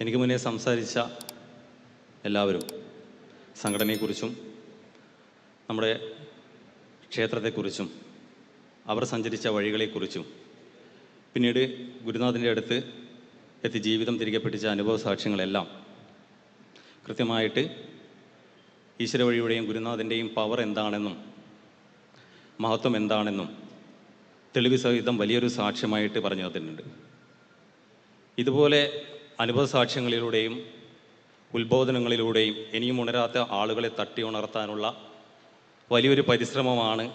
എനിക്ക് മുന്നേ സംസാരിച്ച എല്ലാവരും സംഘടനയെക്കുറിച്ചും നമ്മുടെ ക്ഷേത്രത്തെക്കുറിച്ചും അവർ സഞ്ചരിച്ച വഴികളെക്കുറിച്ചും പിന്നീട് ഗുരുനാഥൻ്റെ അടുത്ത് എത്തി ജീവിതം തിരികെ പിടിച്ച അനുഭവ സാക്ഷ്യങ്ങളെല്ലാം കൃത്യമായിട്ട് ഈശ്വര വഴിയുടെയും ഗുരുനാഥൻ്റെയും പവർ എന്താണെന്നും മഹത്വം എന്താണെന്നും തെളിവ് സഹിതം വലിയൊരു സാക്ഷ്യമായിട്ട് പറഞ്ഞു തന്നിട്ടുണ്ട്. ഇതുപോലെ അനുഭവ സാക്ഷ്യങ്ങളിലൂടെയും ഉത്ബോധനങ്ങളിലൂടെയും ഇനിയും ഉണരാത്ത ആളുകളെ തട്ടി ഉണർത്താനുള്ള വലിയൊരു പരിശ്രമമാണ്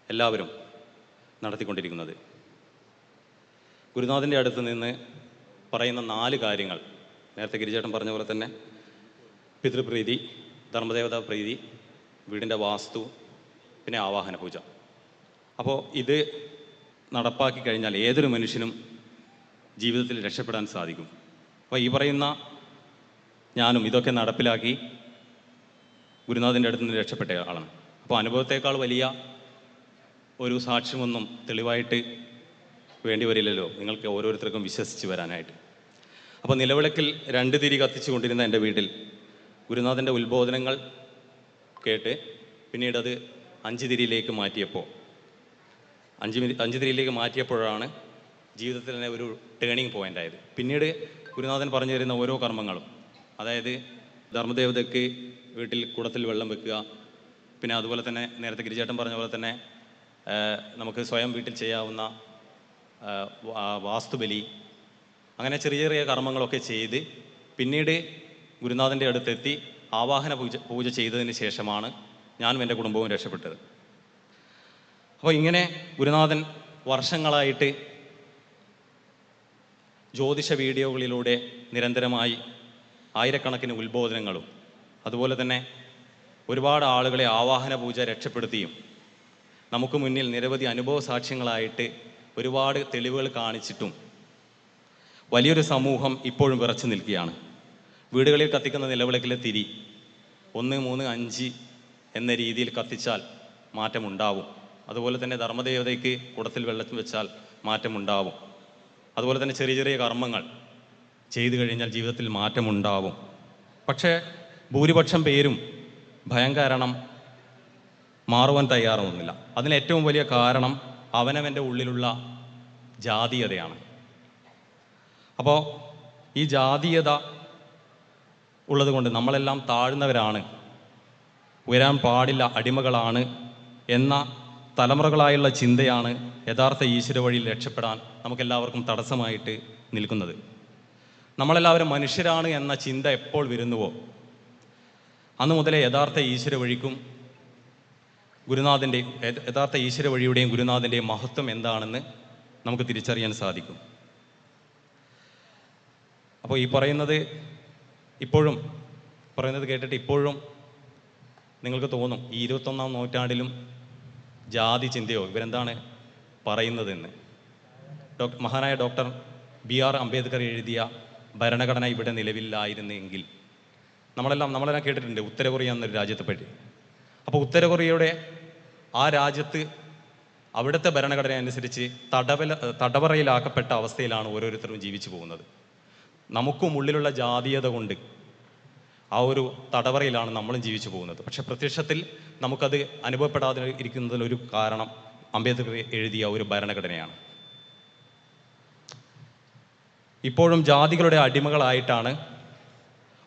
എല്ലാവരും നടത്തിക്കൊണ്ടിരിക്കുന്നത്. ഗുരുനാഥൻ്റെ അടുത്ത് നിന്ന് പറയുന്ന 4 കാര്യങ്ങൾ നേരത്തെ ഗിരിചേട്ടൻ പറഞ്ഞ പോലെ തന്നെ പിതൃപ്രീതി, ധർമ്മദേവതാ പ്രീതി, വീടിൻ്റെ വാസ്തു, പിന്നെ ആവാഹന പൂജ. അപ്പോൾ ഇത് നടപ്പാക്കി കഴിഞ്ഞാൽ ഏതൊരു മനുഷ്യനും ജീവിതത്തിൽ രക്ഷപ്പെടാൻ സാധിക്കും. അപ്പോൾ ഈ പറയുന്ന ഞാനും ഇതൊക്കെ നടപ്പിലാക്കി ഗുരുനാഥൻ്റെ അടുത്ത് നിന്ന് രക്ഷപ്പെട്ട ആളാണ്. അപ്പോൾ അനുഭവത്തേക്കാൾ വലിയ ഒരു സാക്ഷ്യമൊന്നും തെളിവായിട്ട് വേണ്ടി വരില്ലല്ലോ നിങ്ങൾക്ക് ഓരോരുത്തർക്കും വിശ്വസിച്ച് വരാനായിട്ട്. അപ്പോൾ നിലവിളക്കിൽ 2 തിരി കത്തിച്ചു കൊണ്ടിരുന്ന എൻ്റെ വീട്ടിൽ ഗുരുനാഥൻ്റെ ഉത്ബോധനങ്ങൾ കേട്ട് പിന്നീട് അത് 5 തിരിയിലേക്ക് മാറ്റിയപ്പോൾ 5 തിരിയിലേക്ക് മാറ്റിയപ്പോഴാണ് ജീവിതത്തിൽ തന്നെ ഒരു ടേണിംഗ് പോയിൻ്റ് ആയത്. പിന്നീട് ഗുരുനാഥൻ പറഞ്ഞു തരുന്ന ഓരോ കർമ്മങ്ങളും, അതായത് ധർമ്മദേവതയ്ക്ക് വീട്ടിൽ കുടത്തിൽ വെള്ളം വെക്കുക, പിന്നെ അതുപോലെ തന്നെ നേരത്തെ ഗിരിചേട്ടൻ പറഞ്ഞ പോലെ തന്നെ നമുക്ക് സ്വയം വീട്ടിൽ ചെയ്യാവുന്ന വാസ്തുബലി, അങ്ങനെ ചെറിയ ചെറിയ കർമ്മങ്ങളൊക്കെ ചെയ്ത് പിന്നീട് ഗുരുനാഥൻ്റെ അടുത്തെത്തി ആവാഹന പൂജ ചെയ്തതിന് ശേഷമാണ് ഞാനും എൻ്റെ കുടുംബവും രക്ഷപ്പെട്ടത്. അപ്പോൾ ഇങ്ങനെ ഗുരുനാഥൻ വർഷങ്ങളായിട്ട് ജ്യോതിഷ വീഡിയോകളിലൂടെ നിരന്തരമായി ആയിരക്കണക്കിന് ഉത്ബോധനങ്ങളും അതുപോലെ തന്നെ ഒരുപാട് ആളുകളെ ആവാഹന പൂജ രക്ഷപ്പെടുത്തിയും നമുക്ക് മുന്നിൽ നിരവധി അനുഭവ സാക്ഷ്യങ്ങളായിട്ട് ഒരുപാട് തെളിവുകൾ കാണിച്ചിട്ടും വലിയൊരു സമൂഹം ഇപ്പോഴും വിറച്ചു നിൽക്കുകയാണ്. വീടുകളിൽ കത്തിക്കുന്ന നിലവിളക്കിലെ തിരി 1, 3, 5 എന്ന രീതിയിൽ കത്തിച്ചാൽ മാറ്റമുണ്ടാവും. അതുപോലെ തന്നെ ധർമ്മദേവതയ്ക്ക് കുടത്തിൽ വെള്ളം വെച്ചാൽ മാറ്റമുണ്ടാവും. അതുപോലെ തന്നെ ചെറിയ ചെറിയ കർമ്മങ്ങൾ ചെയ്തു കഴിഞ്ഞാൽ ജീവിതത്തിൽ മാറ്റമുണ്ടാവും. പക്ഷേ ഭൂരിപക്ഷം പേരും ഭയം കാരണം മാറുവാൻ തയ്യാറാവുന്നില്ല. അതിന് ഏറ്റവും വലിയ കാരണം അവനവൻ്റെ ഉള്ളിലുള്ള ജാതീയതയാണ്. അപ്പോൾ ഈ ജാതീയത ഉള്ളത് കൊണ്ട് നമ്മളെല്ലാം താഴ്ന്നവരാണ്, ഉയരാൻ പാടില്ല, അടിമകളാണ് എന്ന തലമുറകളായുള്ള ചിന്തയാണ് യഥാർത്ഥ ഈശ്വര വഴിയിൽ രക്ഷപ്പെടാൻ നമുക്കെല്ലാവർക്കും തടസ്സമായിട്ട് നിൽക്കുന്നത്. നമ്മളെല്ലാവരും മനുഷ്യരാണ് എന്ന ചിന്ത എപ്പോൾ വരുന്നുവോ അന്ന് മുതലേ യഥാർത്ഥ ഈശ്വര വഴിക്കും യഥാർത്ഥ ഈശ്വര വഴിയുടെയും ഗുരുനാഥൻ്റെയും മഹത്വം എന്താണെന്ന് നമുക്ക് തിരിച്ചറിയാൻ സാധിക്കും. അപ്പോൾ ഈ പറയുന്നത് കേട്ടിട്ട് ഇപ്പോഴും നിങ്ങൾക്ക് തോന്നും ഈ 21-ാം നൂറ്റാണ്ടിലും ജാതി ചിന്തയോ ഇവരെന്താണ് പറയുന്നതെന്ന്. മഹാനായ ഡോക്ടർ BR അംബേദ്കർ എഴുതിയ ഭരണഘടന ഇവിടെ നിലവിലായിരുന്നെങ്കിൽ നമ്മളെല്ലാം കേട്ടിട്ടുണ്ട് ഉത്തര കൊറിയ എന്നൊരു രാജ്യത്തെ പറ്റി. അപ്പോൾ ഉത്തര കൊറിയയുടെ ആ രാജ്യത്ത് അവിടുത്തെ ഭരണഘടന അനുസരിച്ച് തടവറയിലാക്കപ്പെട്ട അവസ്ഥയിലാണ് ഓരോരുത്തരും ജീവിച്ചു പോകുന്നത്. നമുക്കും ഉള്ളിലുള്ള ജാതീയത കൊണ്ട് ആ ഒരു തടവറയിലാണ് നമ്മളും ജീവിച്ചു പോകുന്നത്. പക്ഷെ പ്രത്യക്ഷത്തിൽ നമുക്കത് അനുഭവപ്പെടാതെ ഇരിക്കുന്നതിലൊരു കാരണം അംബേദ്കർ എഴുതിയ ഒരു ഭരണഘടനയാണ്. ഇപ്പോഴും ജാതികളുടെ അടിമകളായിട്ടാണ്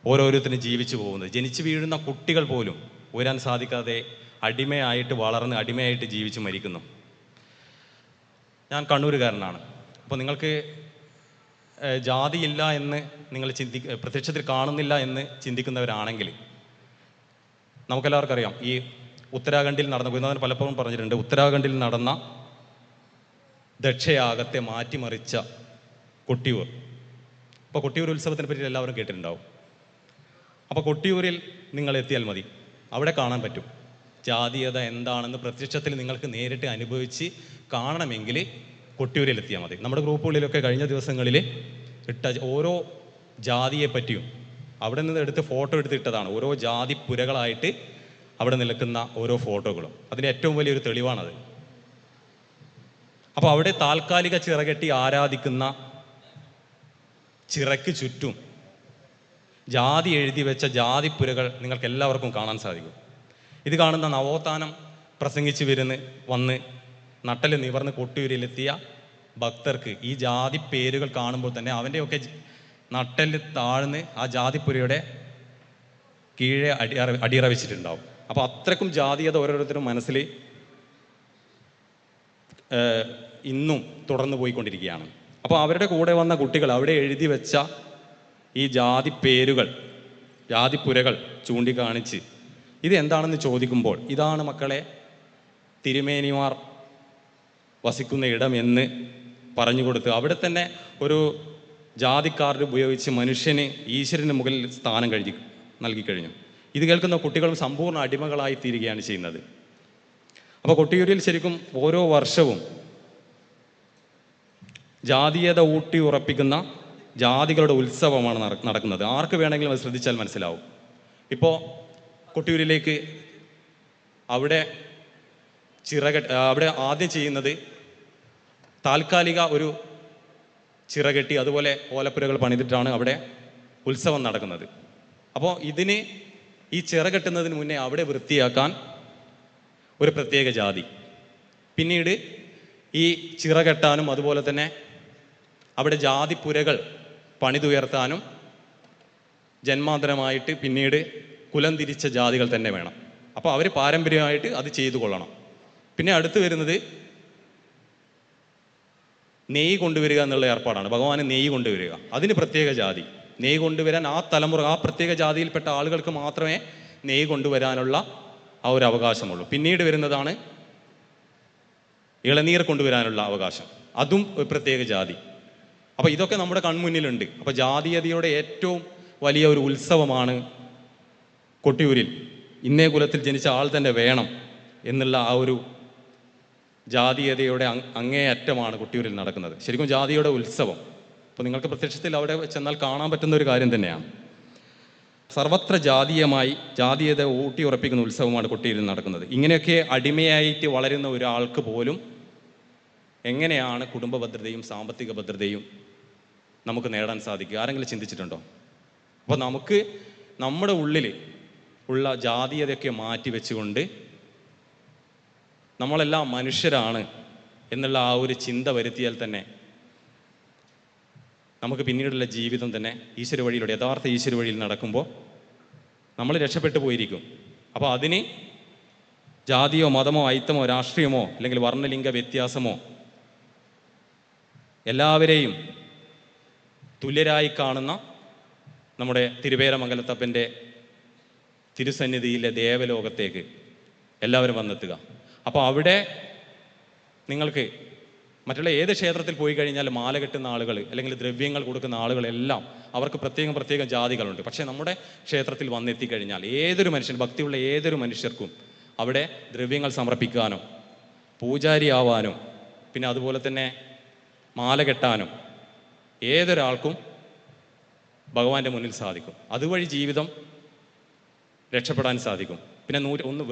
ഓരോരുത്തരും ജീവിച്ചു പോകുന്നത്. ജനിച്ചു വീഴുന്ന കുട്ടികൾ പോലും ഉയരാൻ സാധിക്കാതെ അടിമയായിട്ട് വളർന്ന് അടിമയായിട്ട് ജീവിച്ച് മരിക്കുന്നു. ഞാൻ കണ്ണൂരുകാരനാണ്. അപ്പോൾ നിങ്ങൾക്ക് ജാതിയില്ല എന്ന് നിങ്ങൾ പ്രത്യക്ഷത്തിൽ കാണുന്നില്ല എന്ന് ചിന്തിക്കുന്നവരാണെങ്കിൽ നമുക്കെല്ലാവർക്കും അറിയാം, ഈ ഉത്തരാഖണ്ഡിൽ നടന്ന, ഗുരുനാഥൻ പലപ്പോഴും പറഞ്ഞിട്ടുണ്ട്, ഉത്തരാഖണ്ഡിൽ നടന്ന ദക്ഷയാഗത്തെ മാറ്റിമറിച്ച കൊട്ടിയൂർ. അപ്പോൾ കൊട്ടിയൂർ ഉത്സവത്തിനെ പറ്റി എല്ലാവരും കേട്ടിട്ടുണ്ടാവും. അപ്പോൾ കൊട്ടിയൂരിൽ നിങ്ങൾ എത്തിയാൽ മതി, അവിടെ കാണാൻ പറ്റും ജാതീയത എന്താണെന്ന്. പ്രത്യക്ഷത്തിൽ നിങ്ങൾക്ക് നേരിട്ട് അനുഭവിച്ച് കാണണമെങ്കിൽ കൊട്ടിയൂരിൽ എത്തിയാൽ മതി. നമ്മുടെ ഗ്രൂപ്പുകളിലൊക്കെ കഴിഞ്ഞ ദിവസങ്ങളിൽ ഇട്ട ഓരോ ജാതിയെ പറ്റിയും അവിടെ നിന്ന് എടുത്ത് ഫോട്ടോ എടുത്തിട്ടതാണ്. ഓരോ ജാതി പുരകളായിട്ട് അവിടെ നിൽക്കുന്ന ഓരോ ഫോട്ടോകളും അതിൻ്റെ ഏറ്റവും വലിയൊരു തെളിവാണത്. അപ്പോൾ അവിടെ താൽക്കാലിക ചിറകെട്ടി ആരാധിക്കുന്ന ചിറയ്ക്ക് ചുറ്റും ജാതി എഴുതി വെച്ച ജാതിപ്പുരകൾ നിങ്ങൾക്ക് എല്ലാവർക്കും കാണാൻ സാധിക്കും. ഇത് കാണുന്ന നവോത്ഥാനം പ്രസംഗിച്ച് വന്ന് നട്ടൽ നിവർന്ന് കൊട്ടിയൂരിലെത്തിയ ഭക്തർക്ക് ഈ ജാതി പേരുകൾ കാണുമ്പോൾ തന്നെ അവൻ്റെയൊക്കെ നട്ടൽ താഴ്ന്ന് ആ ജാതിപ്പുരയുടെ കീഴെ അടിയറ വെച്ചിട്ടുണ്ടാവും. അപ്പോൾ അത്രക്കും ജാതീയത ഓരോരുത്തരും മനസ്സിൽ ഇന്നും തുടർന്ന് പോയിക്കൊണ്ടിരിക്കുകയാണ്. അപ്പോൾ അവരുടെ കൂടെ വന്ന കുട്ടികൾ അവിടെ എഴുതി വെച്ച ഈ ജാതി പേരുകൾ, ജാതിപ്പുരകൾ ചൂണ്ടിക്കാണിച്ച് ഇത് എന്താണെന്ന് ചോദിക്കുമ്പോൾ, ഇതാണ് മക്കളെ തിരുമേനിമാർ വസിക്കുന്ന ഇടം എന്ന് പറഞ്ഞു കൊടുത്ത് അവിടെ തന്നെ ഒരു ജാതി കാർഡ് ഉപയോഗിച്ച് മനുഷ്യന് ഈശ്വരന് മുകളിൽ സ്ഥാനം നൽകിക്കഴിഞ്ഞു. ഇത് കേൾക്കുന്ന കുട്ടികളും സമ്പൂർണ്ണ അടിമകളായി തീരുകയാണ് ചെയ്യുന്നത്. അപ്പോൾ കൊട്ടിയൂരിൽ ശരിക്കും ഓരോ വർഷവും ജാതീയത ഊട്ടി ഉറപ്പിക്കുന്ന ജാതികളുടെ ഉത്സവമാണ് നടക്കുന്നത്. ആർക്ക് വേണമെങ്കിലും അത് ശ്രദ്ധിച്ചാൽ മനസ്സിലാവും. ഇപ്പോൾ കൊട്ടിയൂരിലേക്ക് അവിടെ അവിടെ ആദ്യം ചെയ്യുന്നത് താൽക്കാലിക ഒരു ചിറകെട്ടി അതുപോലെ ഓലപ്പുരകൾ പണിതിട്ടാണ് അവിടെ ഉത്സവം നടക്കുന്നത്. അപ്പോൾ ഈ ചിറകെട്ടുന്നതിന് മുന്നേ അവിടെ വൃത്തിയാക്കാൻ ഒരു പ്രത്യേക ജാതി, പിന്നീട് ഈ ചിറകെട്ടാനും അതുപോലെ തന്നെ അവിടെ ജാതിപ്പുരകൾ പണിതുയർത്താനും ജന്മാന്തരമായിട്ട് പിന്നീട് കുലം തിരിച്ച ജാതികൾ തന്നെ വേണം. അപ്പോൾ അവർ പാരമ്പര്യമായിട്ട് അത് ചെയ്തു കൊള്ളണം. പിന്നെ അടുത്ത് വരുന്നത് നെയ്യ് കൊണ്ടുവരിക എന്നുള്ള ഏർപ്പാടാണ്. ഭഗവാന് നെയ്യ് കൊണ്ടുവരിക, അതിന് പ്രത്യേക ജാതി. നെയ്യ് കൊണ്ടുവരാൻ ആ തലമുറ, ആ പ്രത്യേക ജാതിയിൽപ്പെട്ട ആളുകൾക്ക് മാത്രമേ നെയ്യ് കൊണ്ടുവരാനുള്ള ആ ഒരു അവകാശമുള്ളൂ. പിന്നീട് വരുന്നതാണ് ഇളനീർ കൊണ്ടുവരാനുള്ള അവകാശം, അതും ഒരു പ്രത്യേക ജാതി. അപ്പോൾ ഇതൊക്കെ നമ്മുടെ കൺമുന്നിലുണ്ട്. അപ്പോൾ ജാതീയതയുടെ ഏറ്റവും വലിയ ഒരു ഉത്സവമാണ് കൊട്ടിയൂരിൽ. ഇന്നേ കുലത്തിൽ ജനിച്ച ആൾ തന്നെ വേണം എന്നുള്ള ആ ഒരു ജാതീയതയുടെ അങ്ങേയറ്റമാണ് കൊട്ടിയൂരിൽ നടക്കുന്നത്. ശരിക്കും ജാതിയുടെ ഉത്സവം. അപ്പോൾ നിങ്ങൾക്ക് പ്രത്യക്ഷത്തിൽ അവിടെ ചെന്നാൽ കാണാൻ പറ്റുന്ന ഒരു കാര്യം തന്നെയാണ്. സർവത്ര ജാതീയത ഊട്ടി ഉറപ്പിക്കുന്ന ഉത്സവമാണ് കൊട്ടിയൂരിൽ നടക്കുന്നത്. ഇങ്ങനെയൊക്കെ അടിമയായിട്ട് വളരുന്ന ഒരാൾക്ക് പോലും എങ്ങനെയാണ് കുടുംബ ഭദ്രതയും സാമ്പത്തിക ഭദ്രതയും നമുക്ക് നേടാൻ സാധിക്കുക? ആരെങ്കിലും ചിന്തിച്ചിട്ടുണ്ടോ? അപ്പോൾ നമുക്ക് നമ്മുടെ ഉള്ളിൽ ഉള്ള ജാതീയതയൊക്കെ മാറ്റി വെച്ചുകൊണ്ട് നമ്മളെല്ലാം മനുഷ്യരാണ് എന്നുള്ള ആ ഒരു ചിന്ത വരുത്തിയാൽ തന്നെ നമുക്ക് പിന്നീടുള്ള ജീവിതം തന്നെ ഈശ്വര വഴിയിലൂടെ, യഥാർത്ഥ ഈശ്വര വഴിയിൽ നടക്കുമ്പോൾ നമ്മൾ രക്ഷപ്പെട്ടു പോയിരിക്കും. അപ്പോൾ അതിന് ജാതിയോ മതമോ അയിത്തമോ രാഷ്ട്രീയമോ അല്ലെങ്കിൽ വർണ്ണലിംഗ വ്യത്യാസമോ എല്ലാവരെയും തുല്യരായി കാണുന്ന നമ്മുടെ തിരുവേരമംഗലത്തപ്പൻ്റെ തിരുസന്നിധിയിലെ ദേവലോകത്തേക്ക് എല്ലാവരും വന്നെത്തുക. അപ്പോൾ അവിടെ നിങ്ങൾക്ക് മറ്റുള്ള ഏത് ക്ഷേത്രത്തിൽ പോയി കഴിഞ്ഞാൽ മാല കെട്ടുന്ന ആളുകൾ അല്ലെങ്കിൽ ദ്രവ്യങ്ങൾ കൊടുക്കുന്ന ആളുകളെല്ലാം അവർക്ക് പ്രത്യേകം ജാതികളുണ്ട്. പക്ഷേ നമ്മുടെ ക്ഷേത്രത്തിൽ വന്നെത്തിക്കഴിഞ്ഞാൽ ഏതൊരു മനുഷ്യൻ, ഭക്തിയുള്ള ഏതൊരു മനുഷ്യർക്കും അവിടെ ദ്രവ്യങ്ങൾ സമർപ്പിക്കാനോ പൂജാരിയാവാനോ പിന്നെ അതുപോലെ തന്നെ മാല കെട്ടാനും ഏതൊരാൾക്കും ഭഗവാന്റെ മുന്നിൽ സാധിക്കും. അതുവഴി ജീവിതം രക്ഷപ്പെടാൻ സാധിക്കും. പിന്നെ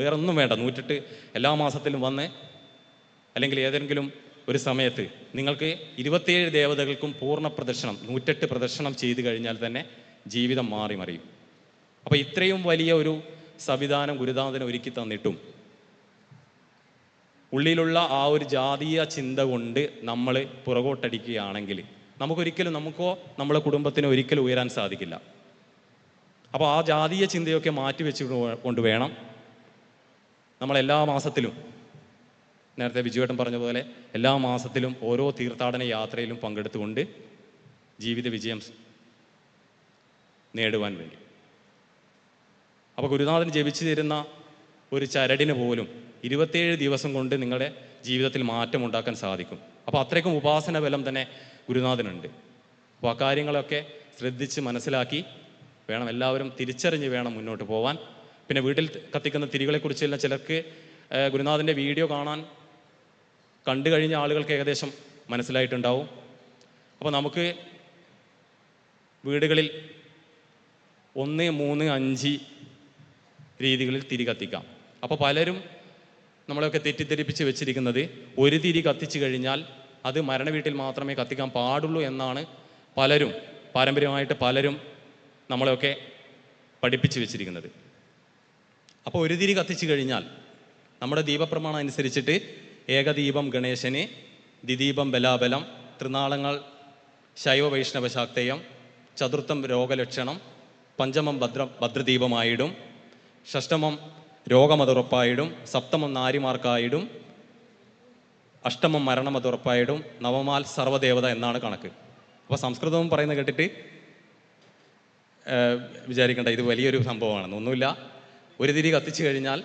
വേറൊന്നും വേണ്ട. 108 എല്ലാ മാസത്തിലും വന്ന് അല്ലെങ്കിൽ ഏതെങ്കിലും ഒരു സമയത്ത് നിങ്ങൾക്ക് 27 ദേവതകൾക്കും പൂർണ്ണ പ്രദർശനം 108 പ്രദർശനം ചെയ്തു കഴിഞ്ഞാൽ തന്നെ ജീവിതം മറിയും. അപ്പോൾ ഇത്രയും വലിയ ഒരു സംവിധാനം ഗുരുനാഥൻ ഒരുക്കി തന്നിട്ടും ഉള്ളിലുള്ള ആ ഒരു ജാതീയ ചിന്ത കൊണ്ട് നമ്മൾ പുറകോട്ടടിക്കുകയാണെങ്കിൽ നമുക്കോ നമ്മളെ കുടുംബത്തിന് ഒരിക്കലും ഉയരാൻ സാധിക്കില്ല. അപ്പോൾ ആ ജാതീയ ചിന്തയൊക്കെ മാറ്റി വെച്ചുകൊണ്ട് വേണം നമ്മളെല്ലാ മാസത്തിലും, നേരത്തെ ബിജുവേട്ടൻ പറഞ്ഞ പോലെ എല്ലാ മാസത്തിലും ഓരോ തീർത്ഥാടന യാത്രയിലും പങ്കെടുത്തുകൊണ്ട് ജീവിത വിജയം നേടുവാൻ വേണ്ടി. അപ്പോൾ ഗുരുനാഥൻ ജപിച്ചു തരുന്ന ഒരു ചരടിന് പോലും 27 ദിവസം കൊണ്ട് നിങ്ങളുടെ ജീവിതത്തിൽ മാറ്റം ഉണ്ടാക്കാൻ സാധിക്കും. അപ്പോൾ അത്രയ്ക്കും ഉപാസന ബലം തന്നെ ഗുരുനാഥനുണ്ട്. അപ്പോൾ ആ കാര്യങ്ങളൊക്കെ ശ്രദ്ധിച്ച് മനസ്സിലാക്കി വേണം, എല്ലാവരും തിരിച്ചറിഞ്ഞ് വേണം മുന്നോട്ട് പോവാൻ. പിന്നെ വീട്ടിൽ കത്തിക്കുന്ന തിരികളെക്കുറിച്ചുള്ള ചിലർക്ക് ഗുരുനാഥൻ്റെ വീഡിയോ കണ്ടു കഴിഞ്ഞ ആളുകൾക്ക് ഏകദേശം മനസ്സിലായിട്ടുണ്ടാവും. അപ്പോൾ നമുക്ക് വീടുകളിൽ 1, 3, 5 രീതികളിൽ തിരി കത്തിക്കാം. അപ്പോൾ പലരും നമ്മളെയൊക്കെ തെറ്റിദ്ധരിപ്പിച്ച് വെച്ചിരിക്കുന്നത് ഒരു തിരി കത്തിച്ചു കഴിഞ്ഞാൽ അത് മരണ വീട്ടിൽ മാത്രമേ കത്തിക്കാൻ പാടുള്ളൂ എന്നാണ് പാരമ്പര്യമായിട്ട് പലരും നമ്മളെയൊക്കെ പഠിപ്പിച്ചു വെച്ചിരിക്കുന്നത്. അപ്പോൾ ഒരു തിരി കത്തിച്ചു കഴിഞ്ഞാൽ നമ്മുടെ ദീപപ്രമാണം അനുസരിച്ചിട്ട് ഏകദീപം ഗണേശന്, ദ്വിദീപം ബലാബലം, ത്രിനാളങ്ങൾ ശൈവ വൈഷ്ണവ ശാക്തേയം, ചതുർത്ഥം രോഗലക്ഷണം, പഞ്ചമം ഭദ്രദീപമായിടും, ഷഷ്ടമം രോഗമതുറപ്പായിടും, സപ്തമം നാരിമാർക്കായിടും, അഷ്ടമം മരണമതുറപ്പായിടും, നവമാൽ സർവ്വദേവത എന്നാണ് കണക്ക്. അപ്പോൾ സംസ്കൃതവും പറയുന്നത് കേട്ടിട്ട് വിചാരിക്കേണ്ട ഇത് വലിയൊരു സംഭവമാണെന്ന്. ഒന്നുമില്ല, ഒരു തിരി കത്തിച്ചു കഴിഞ്ഞാൽ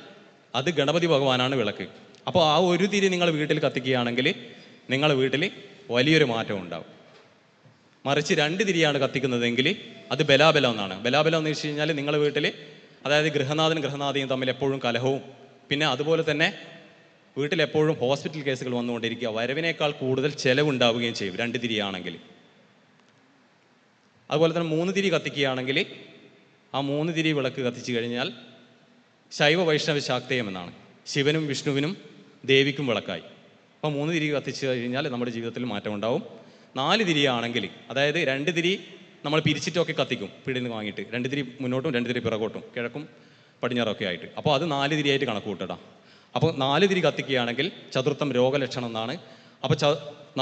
അത് ഗണപതി ഭഗവാനാണ് വിളക്ക്. അപ്പോൾ ആ ഒരു തിരി നിങ്ങൾ വീട്ടിൽ കത്തിക്കുകയാണെങ്കിൽ നിങ്ങളുടെ വീട്ടിൽ വലിയൊരു മാറ്റം ഉണ്ടാവും. മറിച്ച് 2 തിരിയാണ് കത്തിക്കുന്നതെങ്കിൽ അത് ബലാബലം എന്നാണ്. ബലാബലം എന്ന് വെച്ച് കഴിഞ്ഞാൽ നിങ്ങളുടെ വീട്ടിൽ, അതായത് ഗൃഹനാഥനും ഗൃഹനാഥയും തമ്മിൽ എപ്പോഴും കലഹവും, പിന്നെ അതുപോലെ തന്നെ വീട്ടിലെപ്പോഴും ഹോസ്പിറ്റൽ കേസുകൾ വന്നുകൊണ്ടിരിക്കുക, വരവിനേക്കാൾ കൂടുതൽ ചെലവുണ്ടാവുകയും ചെയ്യും 2 തിരിയാണെങ്കിൽ. അതുപോലെ തന്നെ 3 തിരി കത്തിക്കുകയാണെങ്കിൽ ആ 3 തിരി വിളക്ക് കത്തിച്ചു കഴിഞ്ഞാൽ ശൈവ വൈഷ്ണവ ശാക്തേയം എന്നാണ്. ശിവനും വിഷ്ണുവിനും ദേവിക്കും വിളക്കായി. അപ്പോൾ 3 തിരി കത്തിച്ചു കഴിഞ്ഞാൽ നമ്മുടെ ജീവിതത്തിൽ മാറ്റം ഉണ്ടാവും. 4 തിരിയാണെങ്കിൽ, അതായത് 2 തിരി നമ്മൾ പിരിച്ചിട്ടൊക്കെ കത്തിക്കും, പിടിയിൽ നിന്ന് വാങ്ങിയിട്ട് 2 തിരി മുന്നോട്ടും 2 തിരി പിറകോട്ടും, കിഴക്കും പടിഞ്ഞാറൊക്കെ ആയിട്ട്. അപ്പോൾ അത് 4 തിരിയായിട്ട് കണക്ക് കൂട്ടടാം. അപ്പോൾ 4 തിരി കത്തിക്കുകയാണെങ്കിൽ ചതുർത്ഥം രോഗലക്ഷണം എന്നാണ്. അപ്പോൾ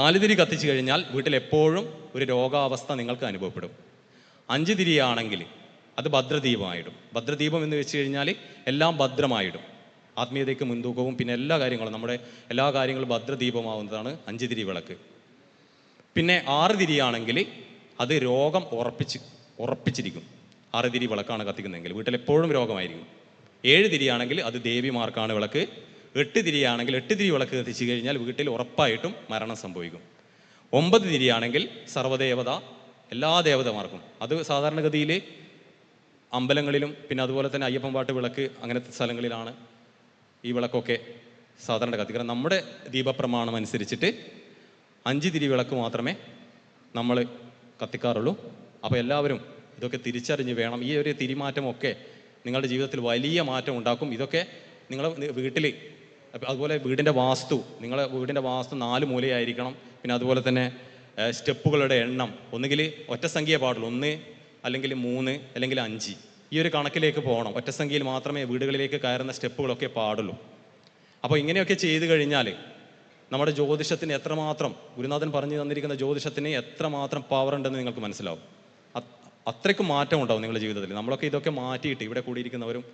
4 തിരി കത്തിച്ചു കഴിഞ്ഞാൽ വീട്ടിൽ എപ്പോഴും ഒരു രോഗാവസ്ഥ നിങ്ങൾക്ക് അനുഭവപ്പെടും. 5 തിരിയാണെങ്കിൽ അത് ഭദ്രദീപമായിടും. ഭദ്രദീപം എന്ന് വെച്ച് കഴിഞ്ഞാൽ എല്ലാം ഭദ്രമായിടും. ആത്മീയതയ്ക്ക് മുൻതൂക്കവും പിന്നെ എല്ലാ കാര്യങ്ങളും, നമ്മുടെ എല്ലാ കാര്യങ്ങളും ഭദ്രദീപമാവുന്നതാണ് 5 തിരി വിളക്ക്. പിന്നെ 6 തിരിയാണെങ്കിൽ അത് രോഗം ഉറപ്പിച്ചിരിക്കും. 6 തിരി വിളക്കാണ് കത്തിക്കുന്നതെങ്കിൽ വീട്ടിലെപ്പോഴും രോഗമായിരിക്കും. 7 തിരിയാണെങ്കിൽ അത് ദേവിമാർക്കാണ് വിളക്ക്. 8 തിരിയാണെങ്കിൽ 8 തിരി വിളക്ക് കത്തിച്ചു കഴിഞ്ഞാൽ വീട്ടിൽ ഉറപ്പായിട്ടും മരണം സംഭവിക്കും. 9 തിരിയാണെങ്കിൽ സർവ്വദേവത, എല്ലാ ദേവതമാർക്കും. അത് സാധാരണഗതിയിൽ അമ്പലങ്ങളിലും പിന്നെ അതുപോലെ തന്നെ അയ്യപ്പൻ പാട്ട് വിളക്ക് അങ്ങനത്തെ സ്ഥലങ്ങളിലാണ് ഈ വിളക്കൊക്കെ സാധാരണ കത്തിക്കുന്നത്. നമ്മുടെ ദീപപ്രമാണം അനുസരിച്ചിട്ട് 5 തിരി വിളക്ക് മാത്രമേ നമ്മൾ കത്തിക്കാറുള്ളൂ. അപ്പോൾ എല്ലാവരും ഇതൊക്കെ തിരിച്ചറിഞ്ഞ് വേണം. ഈ ഒരു തിരിമാറ്റമൊക്കെ നിങ്ങളുടെ ജീവിതത്തിൽ വലിയ മാറ്റം ഉണ്ടാക്കും. ഇതൊക്കെ നിങ്ങൾ വീട്ടിൽ, അതുപോലെ വീടിൻ്റെ വാസ്തു, നിങ്ങളുടെ വീടിൻ്റെ വാസ്തു 4 മൂലയായിരിക്കണം. പിന്നെ അതുപോലെ തന്നെ സ്റ്റെപ്പുകളുടെ എണ്ണം ഒന്നുകിൽ ഒറ്റ സംഖ്യ പാടുള്ളൂ, 1 അല്ലെങ്കിൽ 3 അല്ലെങ്കിൽ 5, ഈ ഒരു കണക്കിലേക്ക് പോകണം. ഒറ്റ സംഖ്യയിൽ മാത്രമേ വീടുകളിലേക്ക് കയറുന്ന സ്റ്റെപ്പുകളൊക്കെ പാടുള്ളൂ. അപ്പോൾ ഇങ്ങനെയൊക്കെ ചെയ്തു കഴിഞ്ഞാൽ നമ്മുടെ ജ്യോതിഷത്തിന് എത്രമാത്രം, ഗുരുനാഥൻ പറഞ്ഞു തന്നിരിക്കുന്ന ജ്യോതിഷത്തിന് എത്രമാത്രം പവർ ഉണ്ടെന്ന് നിങ്ങൾക്ക് മനസ്സിലാവും. അത്രയ്ക്കും മാറ്റം ഉണ്ടാവും നിങ്ങളുടെ ജീവിതത്തിൽ. നമ്മളൊക്കെ ഇതൊക്കെ മാറ്റിയിട്ട്, ഇവിടെ കൂടിയിരിക്കുന്നവരും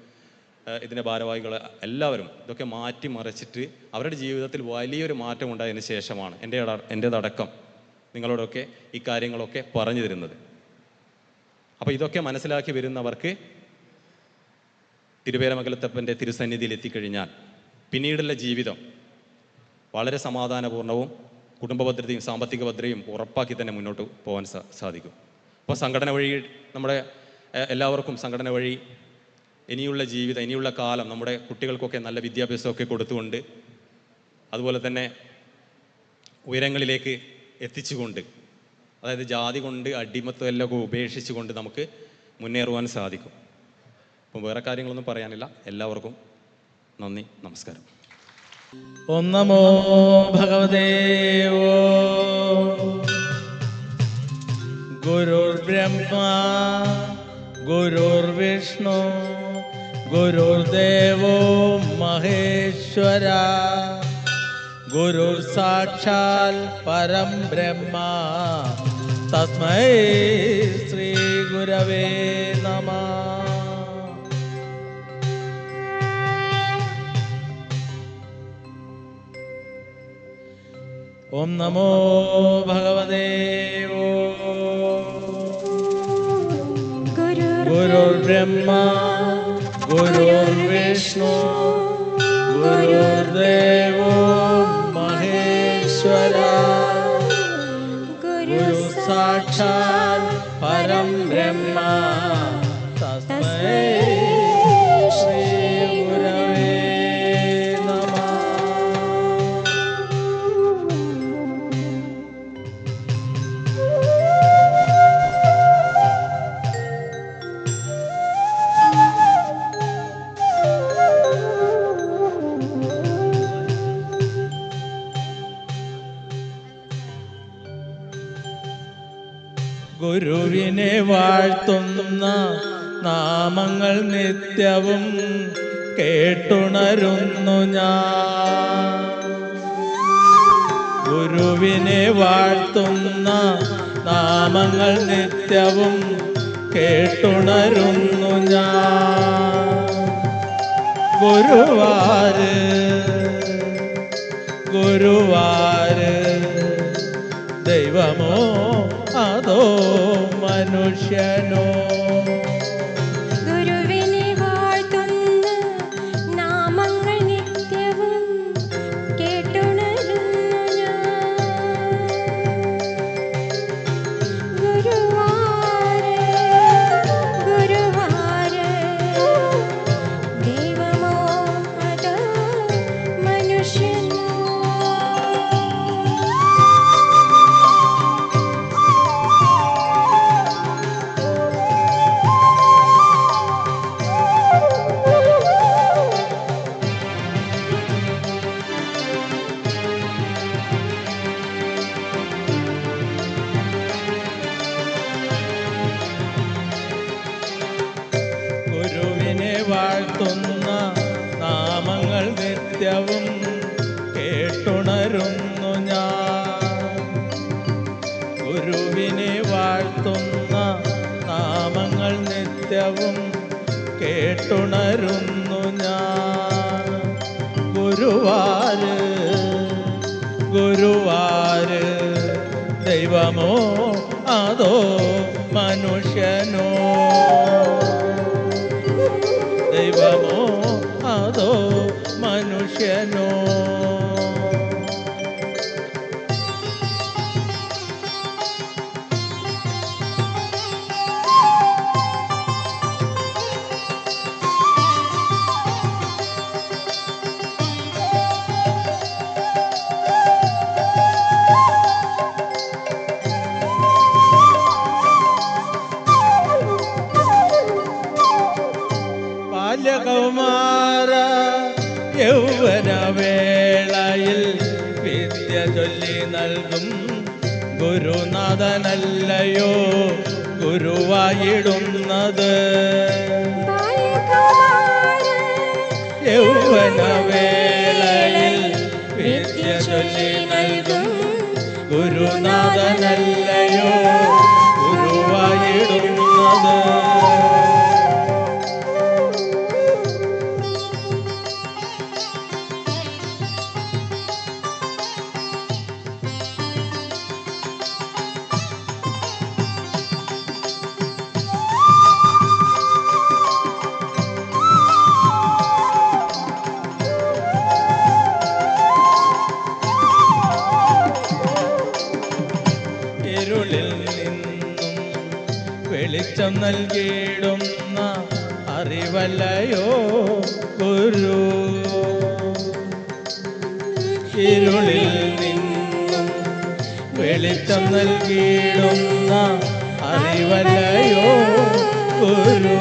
ഇതിൻ്റെ ഭാരവാഹികൾ എല്ലാവരും ഇതൊക്കെ മാറ്റി മറിച്ചിട്ട് അവരുടെ ജീവിതത്തിൽ വലിയൊരു മാറ്റം ഉണ്ടായതിന് ശേഷമാണ് എൻ്റേതടക്കം നിങ്ങളോടൊക്കെ ഈ കാര്യങ്ങളൊക്കെ പറഞ്ഞു തരുന്നത്. അപ്പോൾ ഇതൊക്കെ മനസ്സിലാക്കി വരുന്നവർക്ക് തിരുവേലമംഗലത്തപ്പൻ്റെ തിരുസന്നിധിയിൽ എത്തിക്കഴിഞ്ഞാൽ പിന്നീടുള്ള ജീവിതം വളരെ സമാധാനപൂർണവും കുടുംബഭദ്രതയും സാമ്പത്തിക ഭദ്രതയും ഉറപ്പാക്കി തന്നെ മുന്നോട്ട് പോകാൻ സാധിക്കും. അപ്പോൾ സംഘടന വഴി നമ്മുടെ എല്ലാവർക്കും സംഘടന വഴി ഇനിയുള്ള ജീവിതം, ഇനിയുള്ള കാലം നമ്മുടെ കുട്ടികൾക്കൊക്കെ നല്ല വിദ്യാഭ്യാസമൊക്കെ കൊടുത്തുകൊണ്ട് അതുപോലെ തന്നെ ഉയരങ്ങളിലേക്ക് എത്തിച്ചുകൊണ്ട്, അതായത് ജാതി കൊണ്ട് അടിമത്വം എല്ലാം ഉപേക്ഷിച്ചുകൊണ്ട് നമുക്ക് മുന്നേറുവാൻ സാധിക്കും. അപ്പം വേറെ കാര്യങ്ങളൊന്നും പറയാനില്ല. എല്ലാവർക്കും നന്ദി, നമസ്കാരം. ഓം നമോ ഭഗവതേ ഗുരുർബ്രഹ്മ ഗുരുർവിഷ്ണു ഗുരുർദേവോ മഹേശ്വര ഗുരുർ സാക്ഷാൽ പരം ബ്രഹ്മ തസ്മൈ ശ്രീ ഗുരവേ നമഃ. ഓം നമോ ഭഗവതേ ഗുരുർബ്രഹ്മ ഗുരുർവിഷ്ണു ഗുരുർദേവോ മഹേശ്വര ഗുരു സാക്ഷാൽ പരം ബ്രഹ്മ തസ്മൈ ശ്രീ ഗുരവേ നമഃ. ഗുരുവിനെ വാഴ്ത്തുന്ന നാമങ്ങൾ നിത്യവും കേട്ടുണരുന്നു ഞാൻ. ഗുരുവിനെ വാഴ്ത്തുന്ന നാമങ്ങൾ നിത്യവും കേട്ടുണരുന്നു ഞാൻ. ഗുരുവാര് ഗുരുവാര് ദൈവമോ അതോ മനുഷ്യനോ? ഗുരുവിനെ വാഴ്ത്തുന്ന നാമങ്ങൾ നിത്യവും കേട്ടുണരുന്നു ഞാൻ. ഗുരുവാര് ഗുരുവാര് ദൈവമോ അതോ മനുഷ്യനോ? ഗുരുവിനെ വാഴ്ത്തുന്ന നാമങ്ങൾ നിത്യവും കേട്ടുണരുന്നു ഞാൻ. ഗുരുവിനെ വാഴ്ത്തുന്ന നാമങ്ങൾ നിത്യവും കേട്ടുണരുന്നു ഞാൻ. ഗുരുവാര് ഗുരുവാര് ദൈവമോ അതോ മനുഷ്യനോ? ദൈവമോ അതോ മനുഷ്യനോ? ബാല്യകൗമാര യൗവനവേളയിൽ വിദ്യ ചൊല്ലി നൽകും ഗുരുനാഥനല്ലയോ ഗുരുവായിടുന്നത്? യൗവനവേളയിൽ വിദ്യ ചൊല്ലി നൽകും ഗുരുനാഥനല്ലയോ ഗുരുവായിടുന്നത്? ഇരുളിൽ നിന്നും വെളിച്ചം നൽകിയിടുന്ന അറിവല്ലയോ ഗുരു? ഇരുളിൽ നിന്നും വെളിച്ചം നൽകിയിടുന്ന അറിവല്ലയോ ഗുരു?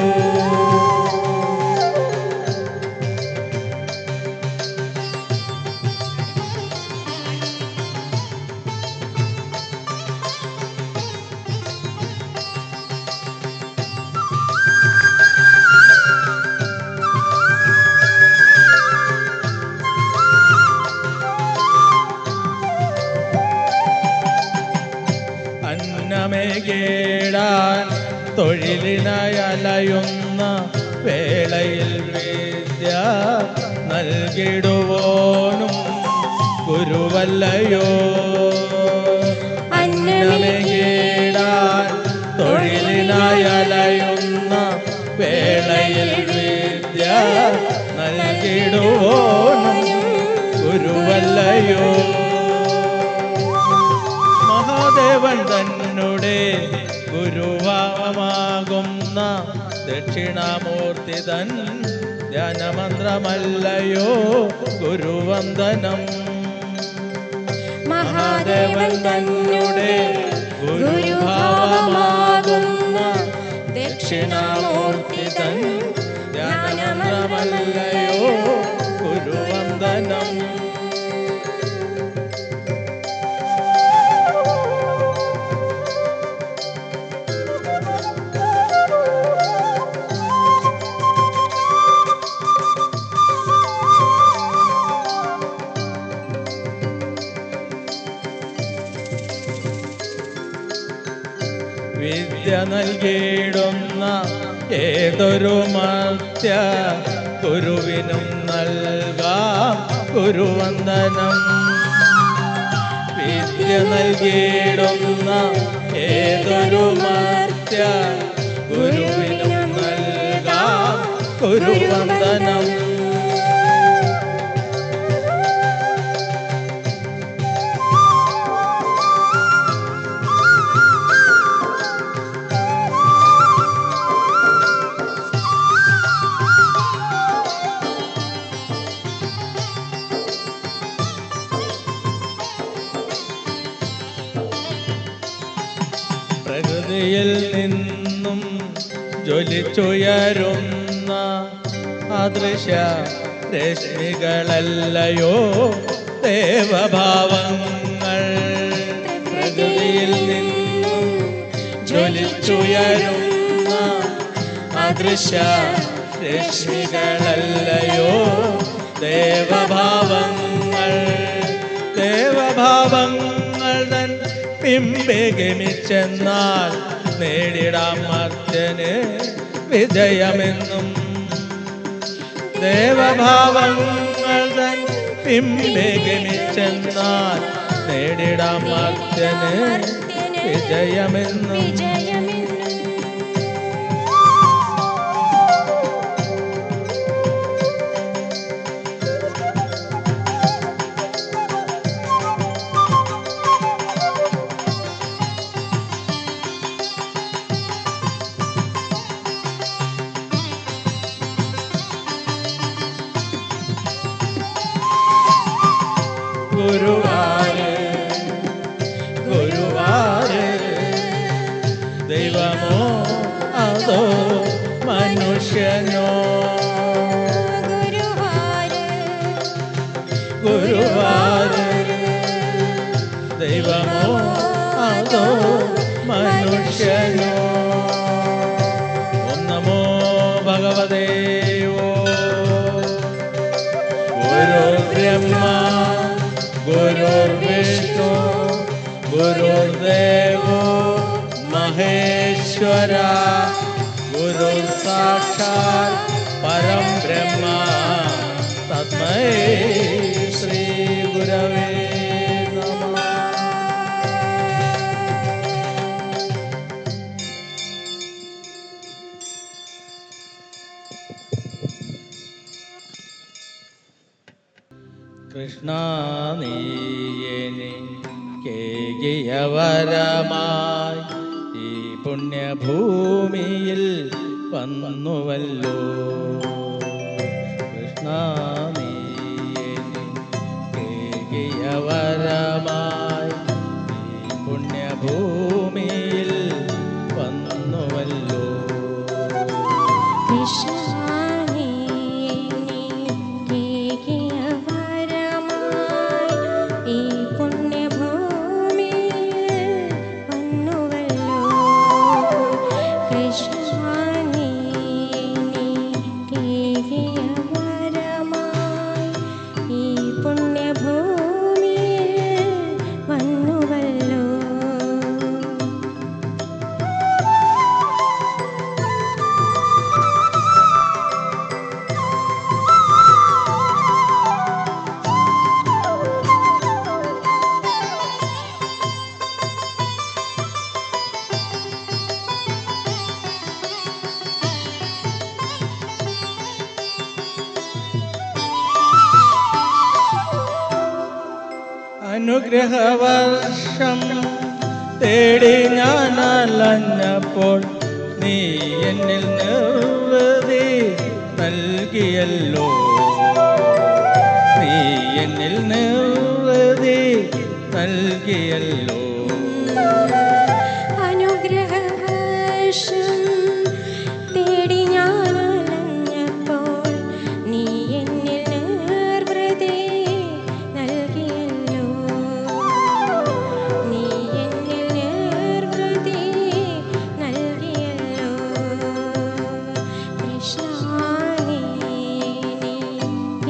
അന്നമേകേടാൻ തൊഴിലിനായി അലയുന്ന വേളയിൽ വിദ്യ നൽകിടുവോനും ഗുരുവല്ലയോ? അന്നമേകേടാൻ തൊഴിലിനായി അലയുന്ന വേളയിൽ വിദ്യ നൽകിടുവോനും ഗുരുവല്ലയോ? മഹാദേവൻ തന്നെ ഗുരുവാകുന്ന ദക്ഷിണാമൂർത്തി തൻ ധ്യാനമന്ത്രമല്ലയോ ഗുരുവന്ദനം? മഹാദേവൻ തന്നെ ഗുരുഭാവമാകുന്ന ദക്ഷിണാമൂർത്തി തൻ ധ്യാനമന്ത്രമല്ലയോ ഗുരുവന്ദനം? വിദ്യ നൽകിയിടുന്ന ഏതൊരു മർത്യ ഗുരുവിനും നൽകാം ഗുരുവന്ദനം. വിദ്യ നൽകിയിടുന്ന ഏതൊരു മർത്യ ഗുരുവിനും നൽകാം ഗുരുവന്ദനം. പ്രകൃതിയിൽ നിന്നും ജ്വലിച്ചുയരുന്ന അദൃശ്യ രശ്മികളല്ലയോ ദേവഭാവങ്ങൾ. പ്രകൃതിയിൽ നിന്നും ജ്വലിച്ചുയരുന്ന അദൃശ്യ രശ്മികളല്ലയോ ദേവഭാവങ്ങൾ. ദേവഭാവങ്ങൾ തൻ പിമ്പെ ഗമിച്ചെന്നാൽ നേടിടാം മർത്യന് വിജയമെന്നും. ദേവഭാവങ്ങൾ തൻ പിമ്പെ ഗമിച്ചെന്നാൽ നേടിടാം മർത്യന് വിജയമെന്നും. ഗുരുവാര് ഗുരുവാര് ദൈവമോ അതോ മനുഷ്യനോ. ഗുരുവാര് ദൈവമോ അതോ മനുഷ്യനോ. ഓം നമോ ഭഗവതേ ഗുരുർബ്രഹ്മ ഗുരുർവിഷ്ണു ഗുരുദേവോ മഹേശ്വര ഗുരുർ സാക്ഷാൽ പരം ബ്രഹ്മ തസ്മൈ ശ്രീ ഗുരവേ നമഃ. കൃഷ്ണ നീ എനിക്കേകിയ വരമായി ഈ പുണ്യഭൂമിയിൽ വന്നുവല്ലോ. കൃഷ്ണ നീ എനിക്കേകിയ വരമായി ഈ പുണ്യഭൂമിയിൽ വന്നുവല്ലോ. അനുഗ്രഹവർഷം തേടി ഞാൻ അലഞ്ഞപ്പോൾ നീ എന്നിൽ നിർവൃതി നൽകിയല്ലോ. നീ എന്നിൽ നിർവൃതി നൽകിയല്ലോ. അനുഗ്രഹവർഷം തേടി ഞാൻ അലഞ്ഞപ്പോൾ നീ എന്നിൽ നിർവൃതി നൽകിയല്ലോ. നീ എന്നിൽ നിർവൃതി നൽകിയല്ലോ. കൃഷ്ണ നീ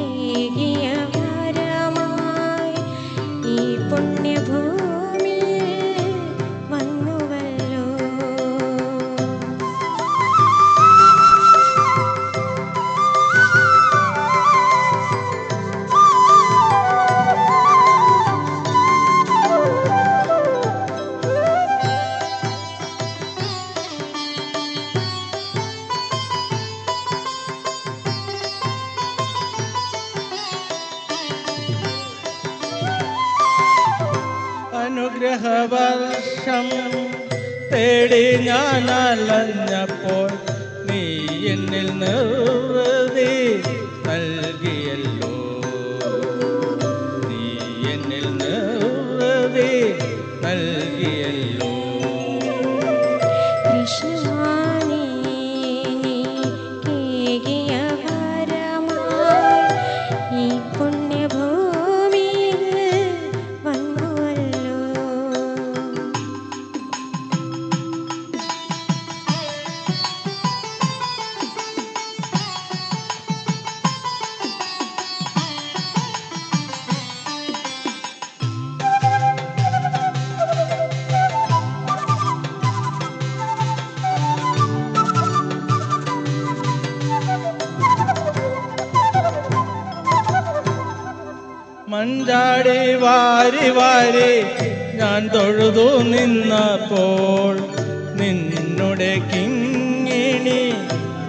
ഏകിയ വരമായി ഈ പുണ്യഭൂമിയിൽ വന്നുവല്ലോ. അനുഗ്രഹവർഷം തേടി ഞാൻ അലഞ്ഞപ്പോൾ നീ എന്നിൽ നിർവൃതി നൽകിയല്ലോ. നീ എന്നിൽ നിർവൃതി നൽകിയല്ലോ. കൃഷ്ണാനേ നീക്കിയ വരമായി ഈ പുണ്യഭൂമിയിൽ വന്നുവല്ലോ. മഞ്ചാടി വാരി വാരി ഞാൻ തൊഴുതു നിന്നപ്പോൾ നിന്നുടെ കിങ്ങിണി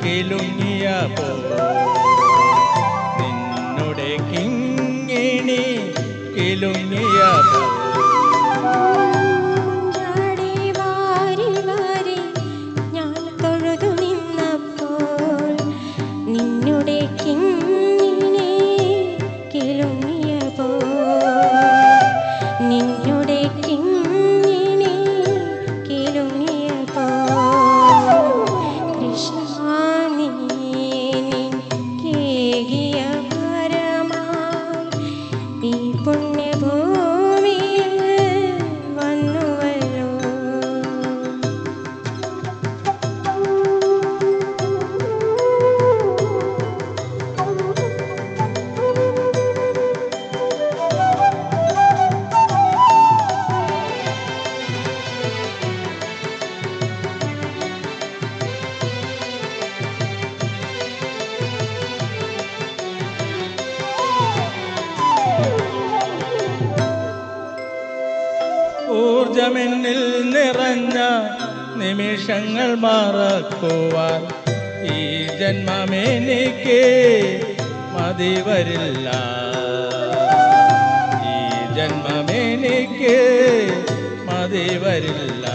കിലുങ്ങിയപ്പോൾ നിന്നുടെ കിങ്ങിണി കിലുങ്ങിയപ്പോൾ മഞ്ചാടി വാരി വാരി ഞാൻ തൊഴുതു നിന്നപ്പോൾ നിന്നുടെ കിങ്ങിണി കിലുങ്ങിയപ്പോൾ നിന്നുടെ കിങ്ങിണി കിലുങ്ങിയപ്പോൾ കൃഷ്ണ നീ കേകിയ വരമായി ഈ പുണ്യഭൂമിയിൽ വന്നുവല്ലോ. ഊർജമെന്നിൽ നിറഞ്ഞ നിമിഷങ്ങൾ മറക്കുവാൻ ഈ ജന്മമെനിക്ക് മതി വരില്ല. ഈ ജന്മമെനിക്ക് മതി വരില്ല.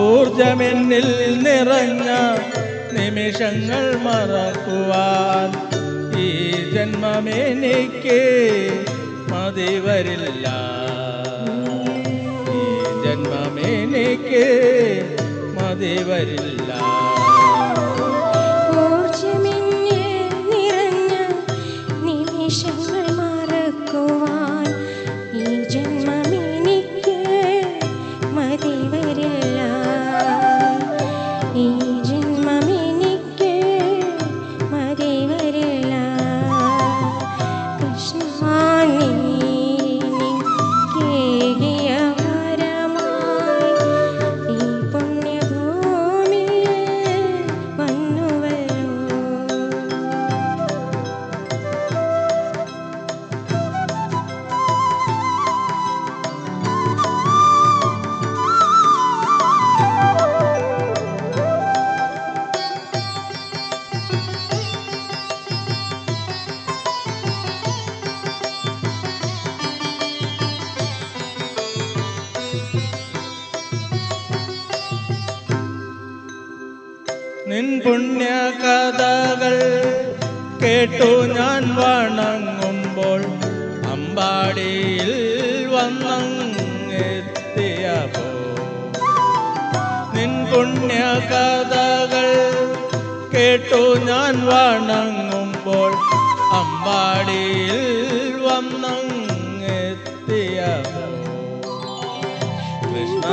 ഊർജമെന്നിൽ നിറഞ്ഞ നിമിഷങ്ങൾ മറക്കുവാൻ ഈ ജന്മമെനിക്ക് മതി വരില്ല. ഈ ജന്മമെനിക്ക് മതി വരില്ല. ഊർജ്ജമെന്നിൽ നിറഞ്ഞ നിമിഷങ്ങൾ മറക്കുവാൻ ഈ ജന്മമെനിക്ക് മതി വരില്ല. ഈ ജന്മമെനിക്ക് മതി വരില്ല. കൃഷ്ണ നീ കേകിയ വരമായി ഈ പുണ്യഭൂമിയിൽ വന്നുവല്ലോ. നിൻ പുണ്യ കഥകൾ കേട്ടു ഞാൻ വണങ്ങുമ്പോൾ അമ്പാടിയിൽ വന്നെത്തിയപ്പോൾ നിൻ പുണ്യ കഥകൾ കേട്ടു ഞാൻ വണങ്ങുമ്പോൾ അമ്പാടിയിൽ വന്നെത്തിയപ്പോൾ കൃഷ്ണ